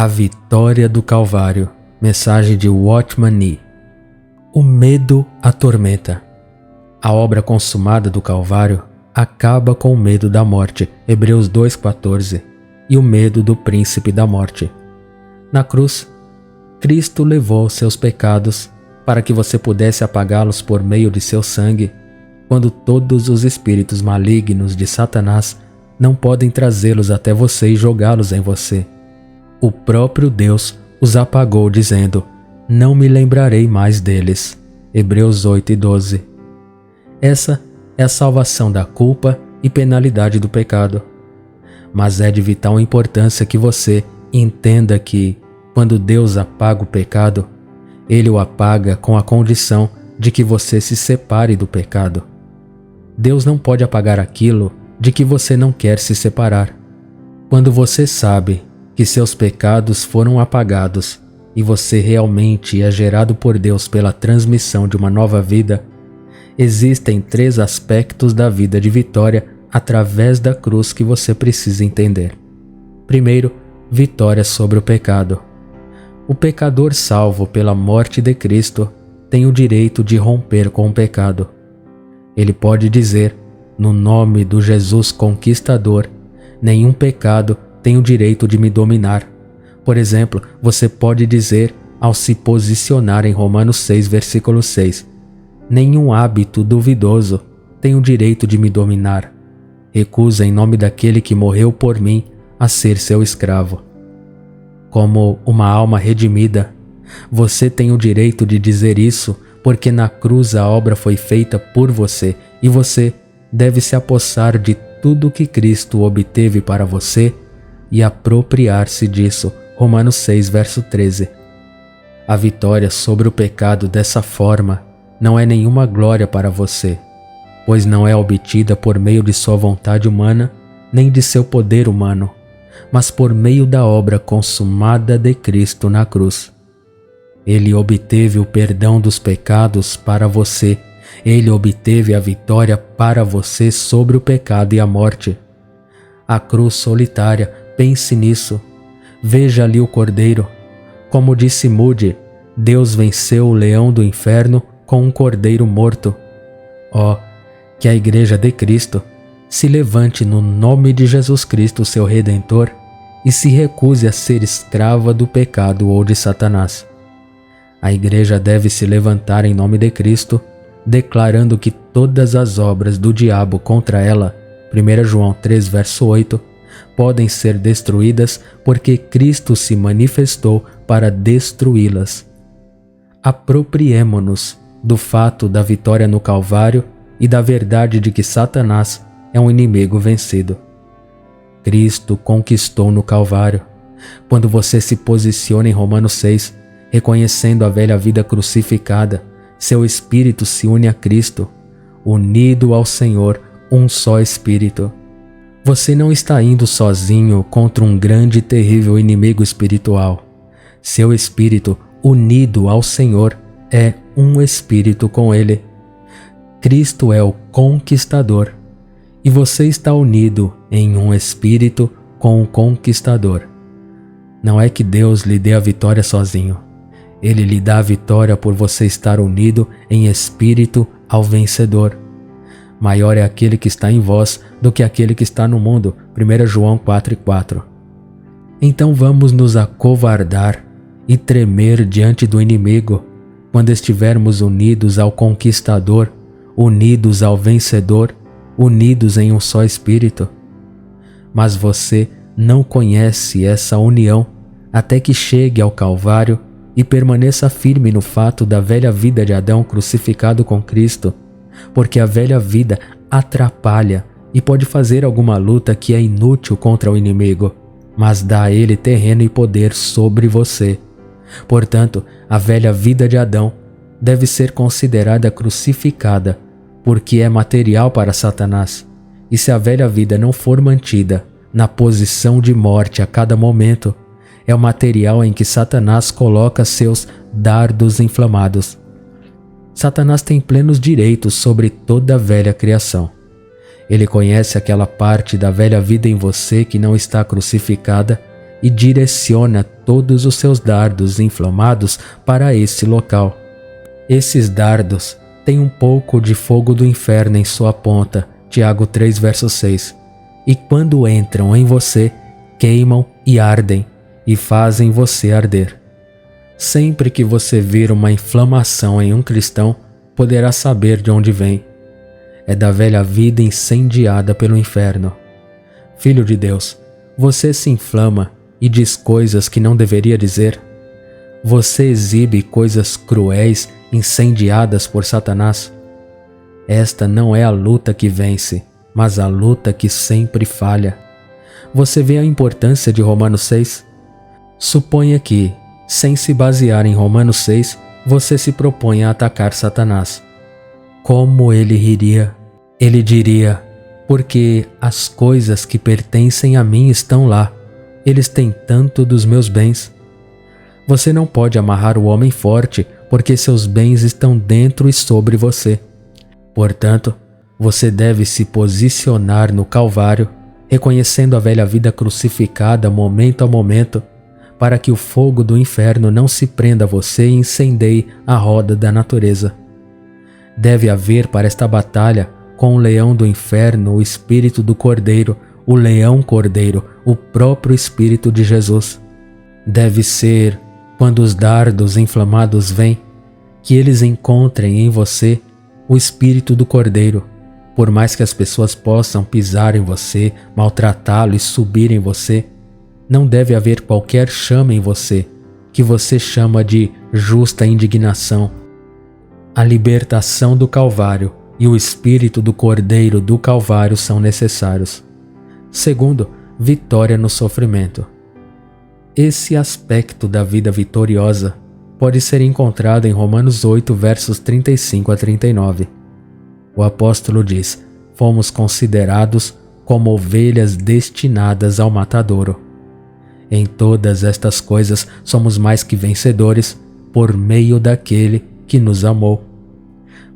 A vitória do Calvário. Mensagem de Watchman Nee. O medo atormenta. A obra consumada do Calvário acaba com o medo da morte, Hebreus 2,14, e o medo do príncipe da morte. Na cruz, Cristo levou seus pecados para que você pudesse apagá-los por meio de seu sangue, quando todos os espíritos malignos de Satanás não podem trazê-los até você e jogá-los em você. O próprio Deus os apagou, dizendo: "Não me lembrarei mais deles." Hebreus 8:12. Essa é a salvação da culpa e penalidade do pecado. Mas é de vital importância que você entenda que, quando Deus apaga o pecado, Ele o apaga com a condição de que você se separe do pecado. Deus não pode apagar aquilo de que você não quer se separar. Quando você sabe que seus pecados foram apagados e você realmente é gerado por Deus pela transmissão de uma nova vida, existem 3 aspectos da vida de vitória através da cruz que você precisa entender. Primeiro, vitória sobre o pecado. O pecador salvo pela morte de Cristo tem o direito de romper com o pecado. Ele pode dizer, no nome do Jesus conquistador: "Nenhum pecado tem o direito de me dominar." Por exemplo, você pode dizer, ao se posicionar em Romanos 6, versículo 6, "Nenhum hábito duvidoso tem o direito de me dominar. Recusa em nome daquele que morreu por mim a ser seu escravo." Como uma alma redimida, você tem o direito de dizer isso, porque na cruz a obra foi feita por você e você deve se apossar de tudo que Cristo obteve para você e apropriar-se disso. Romanos 6, verso 13. A vitória sobre o pecado dessa forma não é nenhuma glória para você, pois não é obtida por meio de sua vontade humana nem de seu poder humano, mas por meio da obra consumada de Cristo na cruz. Ele obteve o perdão dos pecados para você. Ele obteve a vitória para você sobre o pecado e a morte. A cruz solitária, pense nisso. Veja ali o Cordeiro. Como disse Moody, Deus venceu o leão do inferno com um cordeiro morto. Oh, que a Igreja de Cristo se levante no nome de Jesus Cristo, seu Redentor, e se recuse a ser escrava do pecado ou de Satanás. A Igreja deve se levantar em nome de Cristo, declarando que todas as obras do diabo contra ela, 1 João 3, verso 8, podem ser destruídas porque Cristo se manifestou para destruí-las. Apropriemo-nos do fato da vitória no Calvário e da verdade de que Satanás é um inimigo vencido. Cristo conquistou no Calvário. Quando você se posiciona em Romanos 6, reconhecendo a velha vida crucificada, seu espírito se une a Cristo, unido ao Senhor, um só espírito. Você não está indo sozinho contra um grande e terrível inimigo espiritual. Seu espírito, unido ao Senhor, é um espírito com Ele. Cristo é o conquistador, e você está unido em um espírito com o conquistador. Não é que Deus lhe dê a vitória sozinho. Ele lhe dá a vitória por você estar unido em espírito ao vencedor. Maior é aquele que está em vós do que aquele que está no mundo. 1 João 4:4. Então vamos nos acovardar e tremer diante do inimigo quando estivermos unidos ao conquistador, unidos ao vencedor, unidos em um só espírito. Mas você não conhece essa união até que chegue ao Calvário e permaneça firme no fato da velha vida de Adão crucificado com Cristo, porque a velha vida atrapalha e pode fazer alguma luta que é inútil contra o inimigo, mas dá a ele terreno e poder sobre você. Portanto, a velha vida de Adão deve ser considerada crucificada, porque é material para Satanás. E se a velha vida não for mantida na posição de morte a cada momento, é o material em que Satanás coloca seus dardos inflamados. Satanás tem plenos direitos sobre toda a velha criação. Ele conhece aquela parte da velha vida em você que não está crucificada e direciona todos os seus dardos inflamados para esse local. Esses dardos têm um pouco de fogo do inferno em sua ponta, Tiago 3, verso 6, e quando entram em você, queimam e ardem, e fazem você arder. Sempre que você vir uma inflamação em um cristão, poderá saber de onde vem. É da velha vida incendiada pelo inferno. Filho de Deus, você se inflama e diz coisas que não deveria dizer? Você exibe coisas cruéis incendiadas por Satanás? Esta não é a luta que vence, mas a luta que sempre falha. Você vê a importância de Romanos 6? Suponha que, sem se basear em Romanos 6, você se propõe a atacar Satanás. Como ele riria? Ele diria: porque as coisas que pertencem a mim estão lá, eles têm tanto dos meus bens. Você não pode amarrar o homem forte, porque seus bens estão dentro e sobre você. Portanto, você deve se posicionar no Calvário, reconhecendo a velha vida crucificada momento a momento, para que o fogo do inferno não se prenda a você e incendeie a roda da natureza. Deve haver para esta batalha, com o leão do inferno, o espírito do cordeiro, o leão cordeiro, o próprio Espírito de Jesus. Deve ser, quando os dardos inflamados vêm, que eles encontrem em você o Espírito do Cordeiro. Por mais que as pessoas possam pisar em você, maltratá-lo e subir em você, não deve haver qualquer chama em você, que você chama de justa indignação. A libertação do Calvário e o Espírito do Cordeiro do Calvário são necessários. Segundo, vitória no sofrimento. Esse aspecto da vida vitoriosa pode ser encontrado em Romanos 8, versos 35 a 39. O apóstolo diz: fomos considerados como ovelhas destinadas ao matadouro. Em todas estas coisas somos mais que vencedores por meio daquele que nos amou.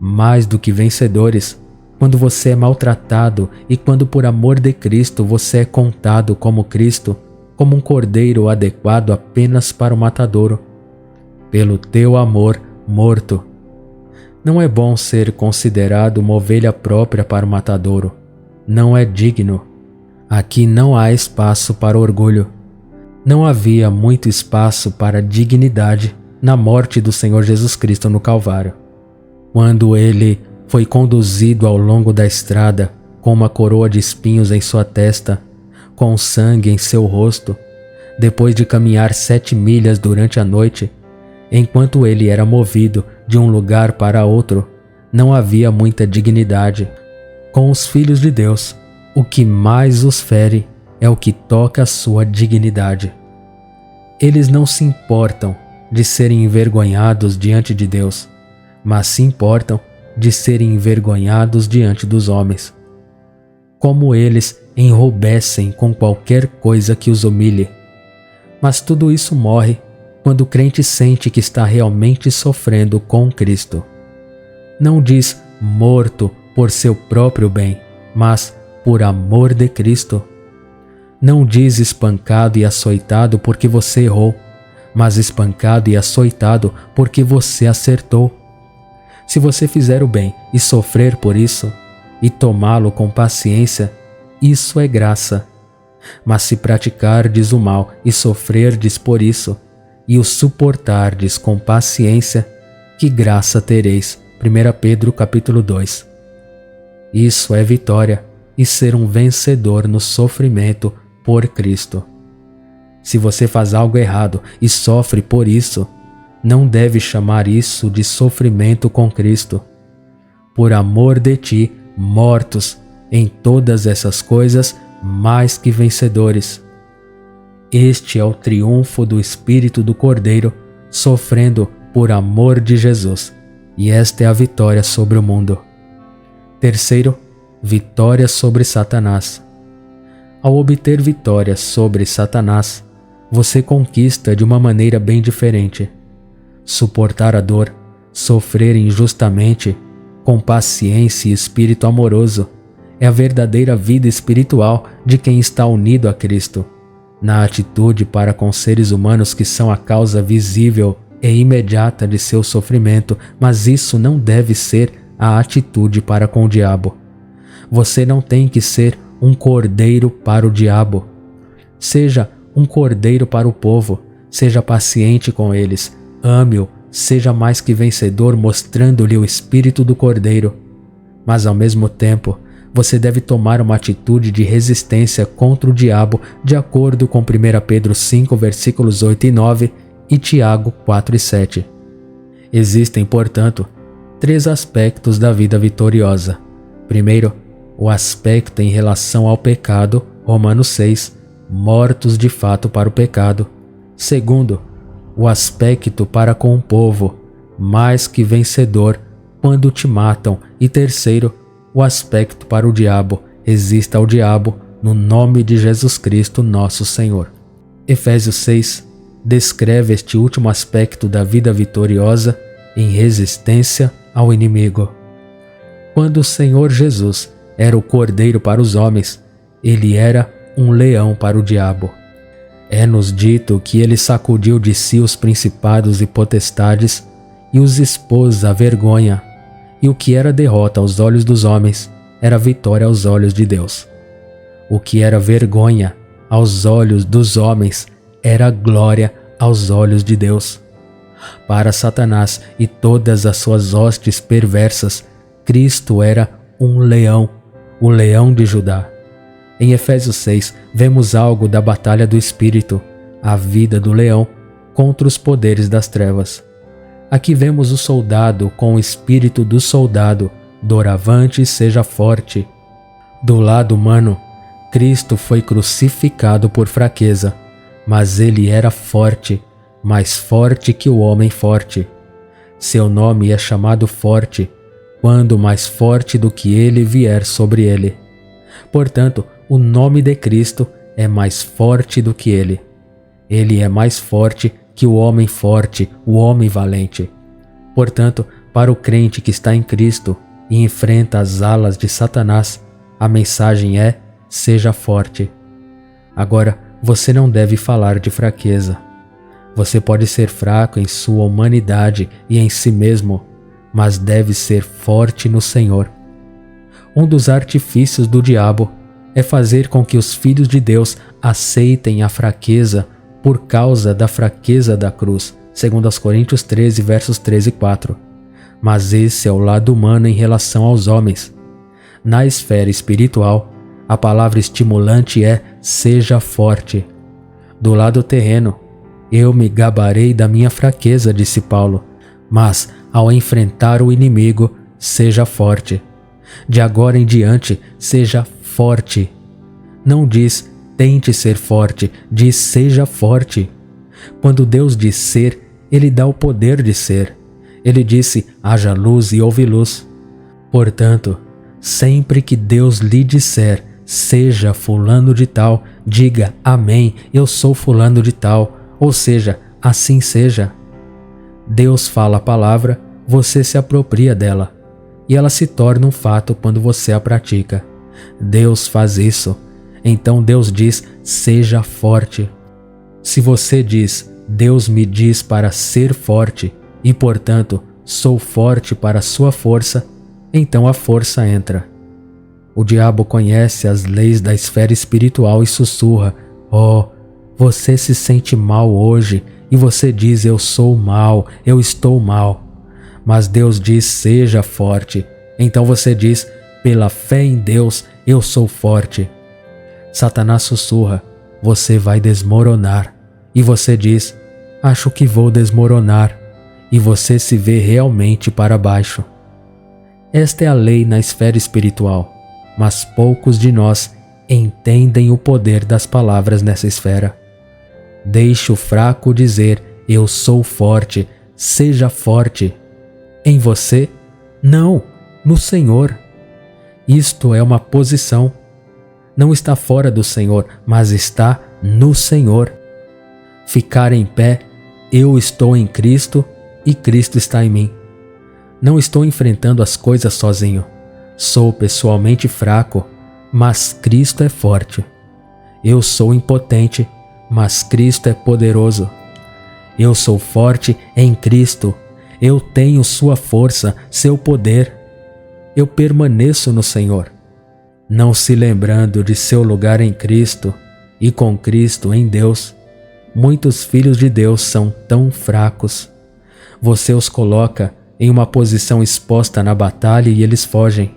Mais do que vencedores, quando você é maltratado e quando por amor de Cristo você é contado como Cristo, como um cordeiro adequado apenas para o matadouro. Pelo teu amor, morto. Não é bom ser considerado uma ovelha própria para o matadouro. Não é digno. Aqui não há espaço para orgulho. Não havia muito espaço para dignidade na morte do Senhor Jesus Cristo no Calvário. Quando ele foi conduzido ao longo da estrada, com uma coroa de espinhos em sua testa, com sangue em seu rosto, depois de caminhar 7 milhas durante a noite, enquanto ele era movido de um lugar para outro, não havia muita dignidade. Com os filhos de Deus, o que mais os fere é o que toca a sua dignidade. Eles não se importam de serem envergonhados diante de Deus, mas se importam de serem envergonhados diante dos homens. Como eles enrubescem com qualquer coisa que os humilhe. Mas tudo isso morre quando o crente sente que está realmente sofrendo com Cristo. Não diz morto por seu próprio bem, mas por amor de Cristo. Não diz espancado e açoitado porque você errou, mas espancado e açoitado porque você acertou. Se você fizer o bem e sofrer por isso, e tomá-lo com paciência, isso é graça. Mas se praticardes o mal e sofrerdes por isso, e o suportardes com paciência, que graça tereis. 1 Pedro capítulo 2. Isso é vitória e ser um vencedor no sofrimento por Cristo. Se você faz algo errado e sofre por isso, não deve chamar isso de sofrimento com Cristo. Por amor de ti, mortos em todas essas coisas, mais que vencedores. Este é o triunfo do Espírito do Cordeiro, sofrendo por amor de Jesus, e esta é a vitória sobre o mundo. Terceiro, vitória sobre Satanás. Ao obter vitória sobre Satanás, você conquista de uma maneira bem diferente. Suportar a dor, sofrer injustamente, com paciência e espírito amoroso, é a verdadeira vida espiritual de quem está unido a Cristo. na atitude para com seres humanos que são a causa visível e imediata de seu sofrimento, mas isso não deve ser a atitude para com o diabo. Você não tem que ser um cordeiro para o diabo. Seja um cordeiro para o povo, seja paciente com eles, ame-o, seja mais que vencedor, mostrando-lhe o espírito do cordeiro. Mas ao mesmo tempo, você deve tomar uma atitude de resistência contra o diabo, de acordo com 1 Pedro 5, versículos 8 e 9 e Tiago 4 e 7. Existem, portanto, 3 aspectos da vida vitoriosa. Primeiro, o aspecto em relação ao pecado, Romanos 6, mortos de fato para o pecado. Segundo, o aspecto para com o povo, mais que vencedor quando te matam. E terceiro, o aspecto para o diabo, resista ao diabo no nome de Jesus Cristo nosso Senhor. Efésios 6 descreve este último aspecto da vida vitoriosa em resistência ao inimigo. Quando o Senhor Jesus era o cordeiro para os homens, ele era um leão para o diabo. É-nos dito que ele sacudiu de si os principados e potestades e os expôs à vergonha, e o que era derrota aos olhos dos homens era vitória aos olhos de Deus. O que era vergonha aos olhos dos homens era glória aos olhos de Deus. Para Satanás e todas as suas hostes perversas, Cristo era um leão, o leão de Judá. Em Efésios 6, vemos algo da batalha do Espírito, a vida do leão contra os poderes das trevas. Aqui vemos o soldado com o espírito do soldado, doravante seja forte. Do lado humano, Cristo foi crucificado por fraqueza, mas ele era forte, mais forte que o homem forte. Seu nome é chamado forte, quando mais forte do que ele vier sobre ele. Portanto, o nome de Cristo é mais forte do que ele. Ele é mais forte que o homem forte, o homem valente. Portanto, para o crente que está em Cristo e enfrenta as alas de Satanás, a mensagem é: seja forte. Agora, você não deve falar de fraqueza. Você pode ser fraco em sua humanidade e em si mesmo, mas deve ser forte no Senhor. Um dos artifícios do diabo é fazer com que os filhos de Deus aceitem a fraqueza por causa da fraqueza da cruz, segundo aos Coríntios 13, versos 13 e 4. Mas esse é o lado humano em relação aos homens. Na esfera espiritual, a palavra estimulante é: seja forte. Do lado terreno, eu me gabarei da minha fraqueza, disse Paulo, mas ao enfrentar o inimigo, seja forte. De agora em diante, seja forte. Não diz tente ser forte, diz seja forte. Quando Deus diz ser, Ele dá o poder de ser. Ele disse haja luz e houve luz. Portanto, sempre que Deus lhe disser seja fulano de tal, diga amém, eu sou fulano de tal, ou seja, assim seja. Deus fala a palavra, você se apropria dela, e ela se torna um fato quando você a pratica. Deus faz isso. Então Deus diz, seja forte. Se você diz, Deus me diz para ser forte, e portanto, sou forte para sua força, então a força entra. O diabo conhece as leis da esfera espiritual e sussurra, oh, você se sente mal hoje, e você diz, eu sou mal, eu estou mal. Mas Deus diz, seja forte. Então você diz, pela fé em Deus, eu sou forte. Satanás sussurra, você vai desmoronar. E você diz, acho que vou desmoronar. E você se vê realmente para baixo. Esta é a lei na esfera espiritual, mas poucos de nós entendem o poder das palavras nessa esfera. Deixe o fraco dizer, eu sou forte, seja forte. Em você? Não, no Senhor. Isto é uma posição. Não está fora do Senhor, mas está no Senhor. Ficar em pé, eu estou em Cristo e Cristo está em mim. Não estou enfrentando as coisas sozinho. Sou pessoalmente fraco, mas Cristo é forte. Eu sou impotente, mas Cristo é poderoso. Eu sou forte em Cristo. Eu tenho sua força, seu poder. Eu permaneço no Senhor. Não se lembrando de seu lugar em Cristo e com Cristo em Deus, muitos filhos de Deus são tão fracos. Você os coloca em uma posição exposta na batalha e eles fogem.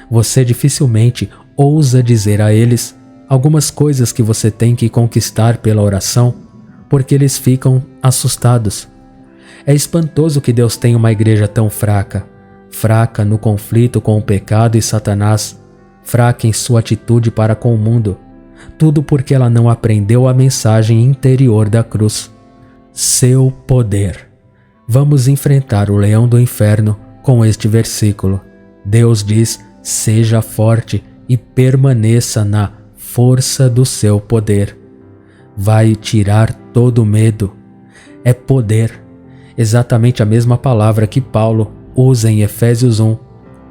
Você dificilmente ousa dizer a eles algumas coisas que você tem que conquistar pela oração, porque eles ficam assustados. É espantoso que Deus tenha uma igreja tão fraca, fraca no conflito com o pecado e Satanás, fraca em sua atitude para com o mundo, tudo porque ela não aprendeu a mensagem interior da cruz. Seu poder. Vamos enfrentar o leão do inferno com este versículo. Deus diz: seja forte e permaneça na força do seu poder. Vai tirar todo medo. É poder. Exatamente a mesma palavra que Paulo usa em Efésios 1,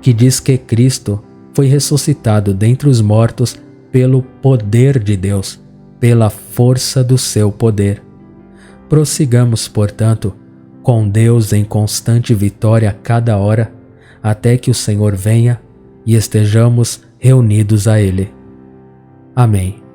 que diz que Cristo foi ressuscitado dentre os mortos pelo poder de Deus, pela força do seu poder. Prossigamos, portanto, com Deus em constante vitória a cada hora, até que o Senhor venha e estejamos reunidos a Ele. Amém.